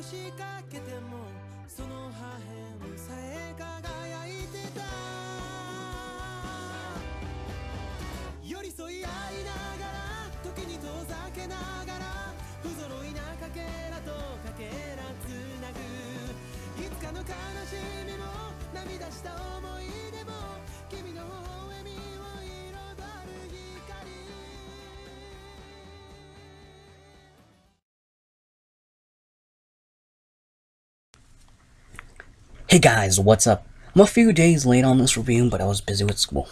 しかけてもその破片さえ輝いてた寄り添い合いながら時に遠ざけながら不揃いなかけらとかけらつなぐいつかの悲しみも涙した思い出も君の微笑みを彩る光 Hey guys, what's up? I'm a few days late on this review, but I was busy with school.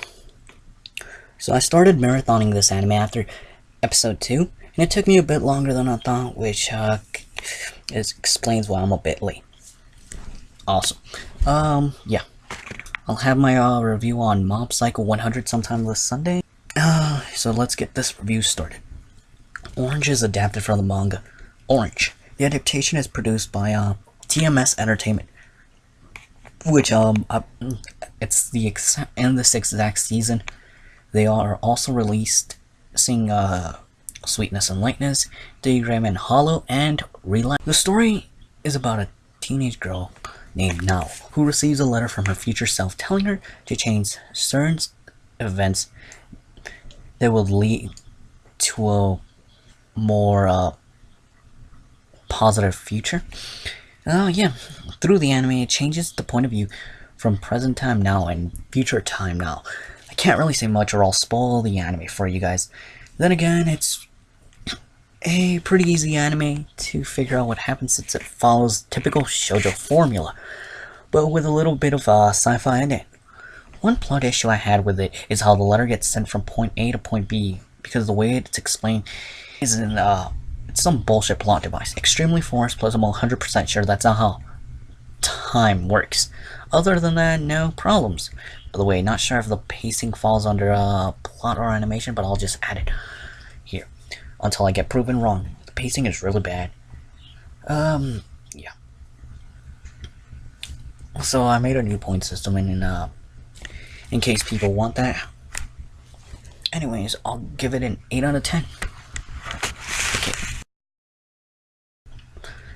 So I started marathoning this anime after episode 2, and it took me a bit longer than I thought, which explains why I'm a bit late. Awesome. Yeah. I'll have my review on Mob Psycho 100 sometime this Sunday. So let's get this review started. Orange is adapted from the manga Orange. The adaptation is produced by TMS Entertainment, which it's in this exact season. They are also released Sing Sweetness and Lightness, Diagram and Hollow, and Relapse. The story is about a teenage girl named Nao who receives a letter from her future self telling her to change certain events that will lead to a more positive future. Yeah, through the anime, it changes the point of view from present time now and future time now. I can't really say much or I'll spoil the anime for you guys. Then again, it's a pretty easy anime to figure out what happens since it follows typical shoujo formula, but with a little bit of sci-fi in it. One plot issue I had with it is how the letter gets sent from point A to point B, because the way it's explained is in it's some bullshit plot device. Extremely forced, plus I'm 100% sure that's not how time works. Other than that, no problems. By the way, not sure if the pacing falls under plot or animation, but I'll just add it here until I get proven wrong. The pacing is really bad. Yeah. So I made a new point system in case people want that. Anyways, I'll give it an 8 out of 10.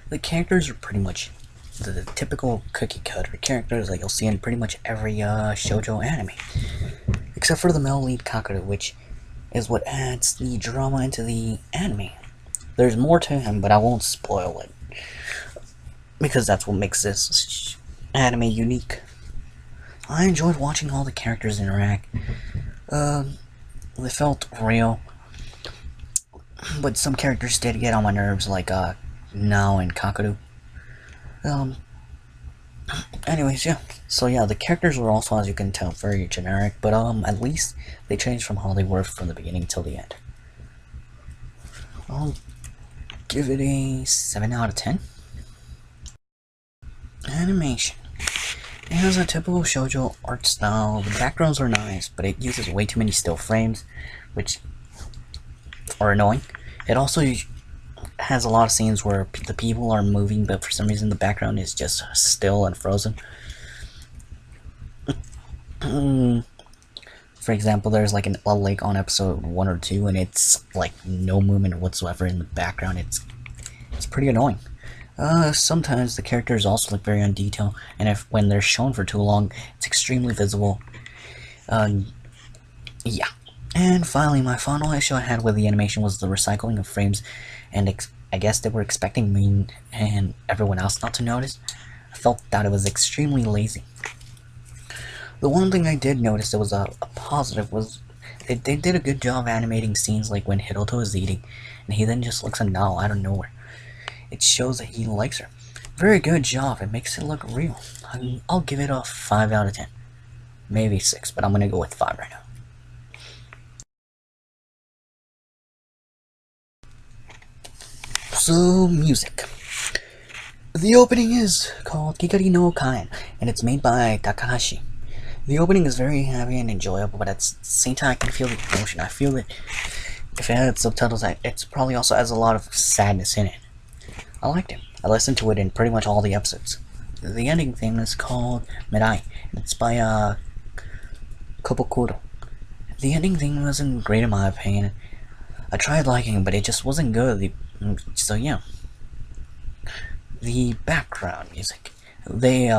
The characters are pretty much the typical cookie cutter characters that you'll see in pretty much every shoujo anime, except for the male lead Kakeru, which is what adds the drama into the anime. There's more to him, but I won't spoil it, because that's what makes this anime unique. I enjoyed watching all the characters interact. They felt real, but some characters did get on my nerves, like Nao and Kakeru. Anyways, yeah. So yeah, the characters were also, as you can tell, very generic, but at least they changed from how they were from the beginning till the end. I'll give it a 7 out of 10. Animation. It has a typical shoujo art style. The backgrounds are nice, but it uses way too many still frames, which are annoying. It also has a lot of scenes where the people are moving, but for some reason the background is just still and frozen. For example, there's like a lake on episode 1 or 2, and it's like no movement whatsoever in the background. It's pretty annoying. Sometimes the characters also look very undetailed, and when they're shown for too long, it's extremely visible. Yeah. And finally, my final issue I had with the animation was the recycling of frames, and I guess they were expecting me and everyone else not to notice. I felt that it was extremely lazy. The one thing I did notice that was a positive was they did a good job animating scenes like when Hiroto is eating, and he then just looks at Nao out of nowhere. It shows that he likes her. Very good job, it makes it look real. I'll give it a 5 out of 10. Maybe 6, but I'm gonna go with 5 right now. So, music. The opening is called Kikari no Kain, and it's made by Takahashi. The opening is very happy and enjoyable, but at the same time I can feel the emotion. I feel that if it had subtitles, it probably also has a lot of sadness in it. I liked it. I listened to it in pretty much all the episodes. The ending theme is called Mirai, and it's by Kobokuro. The ending theme wasn't great in my opinion. I tried liking it, but it just wasn't good. So yeah. the background music. They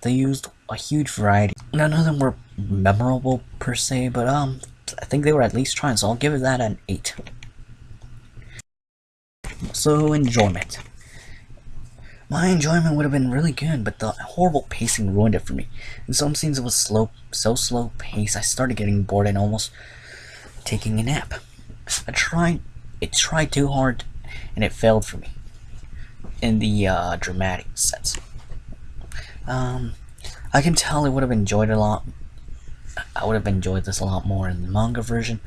used a huge variety. None of them were memorable per se, but I think they were at least trying, so I'll give it that an 8. So, enjoyment. My enjoyment would have been really good, but the horrible pacing ruined it for me. In some scenes it was so slow paced, I started getting bored and almost taking a nap. It tried too hard, and it failed for me. In the dramatic sense. I can tell I would have enjoyed it a lot. I would have enjoyed this a lot more in the manga version.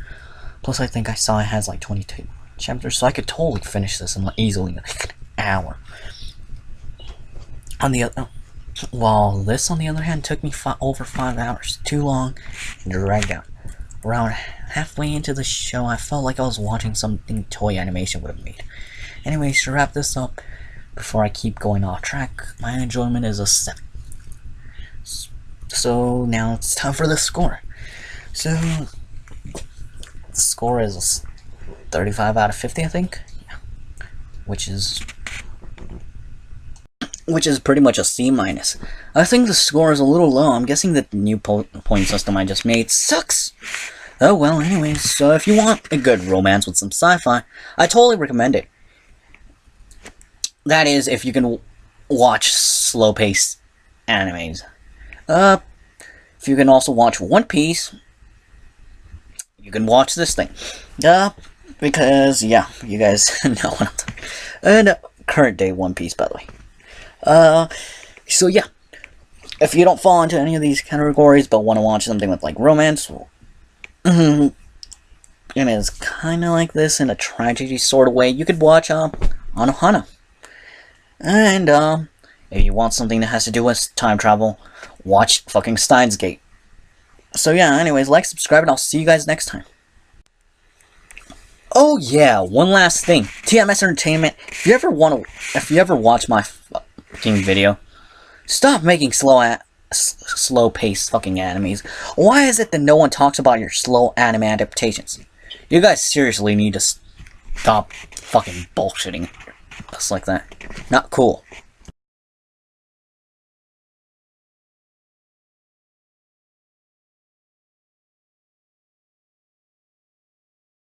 Plus, I think I saw it has like 22 chapters, so I could totally finish this in easily like an hour. While this, on the other hand, took me over 5 hours. Too long and dragged out. Around halfway into the show, I felt like I was watching something Toei Animation would have made. Anyways, to wrap this up, before I keep going off track, my enjoyment is a 7. So now it's time for the score. So the score is 35 out of 50, I think. Yeah. Which is pretty much a C-. I think the score is a little low. I'm guessing that the new point system I just made sucks. Oh well, anyways, so if you want a good romance with some sci-fi, I totally recommend it. That is, if you can watch slow-paced animes. If you can also watch One Piece, you can watch this thing. Because, yeah, you guys know what I'm talking about. And current day One Piece, by the way. So yeah, if you don't fall into any of these categories, but want to watch something with, like, romance, and it's kind of like this in a tragedy sort of way, you could watch, Anohana. And, if you want something that has to do with time travel, watch fucking Steins Gate. So yeah, anyways, like, subscribe, and I'll see you guys next time. Oh yeah, one last thing. TMS Entertainment, if you ever watch my fucking video, stop making slow-paced fucking animes. Why is it that no one talks about your slow anime adaptations? You guys seriously need to stop fucking bullshitting us like that. Not cool.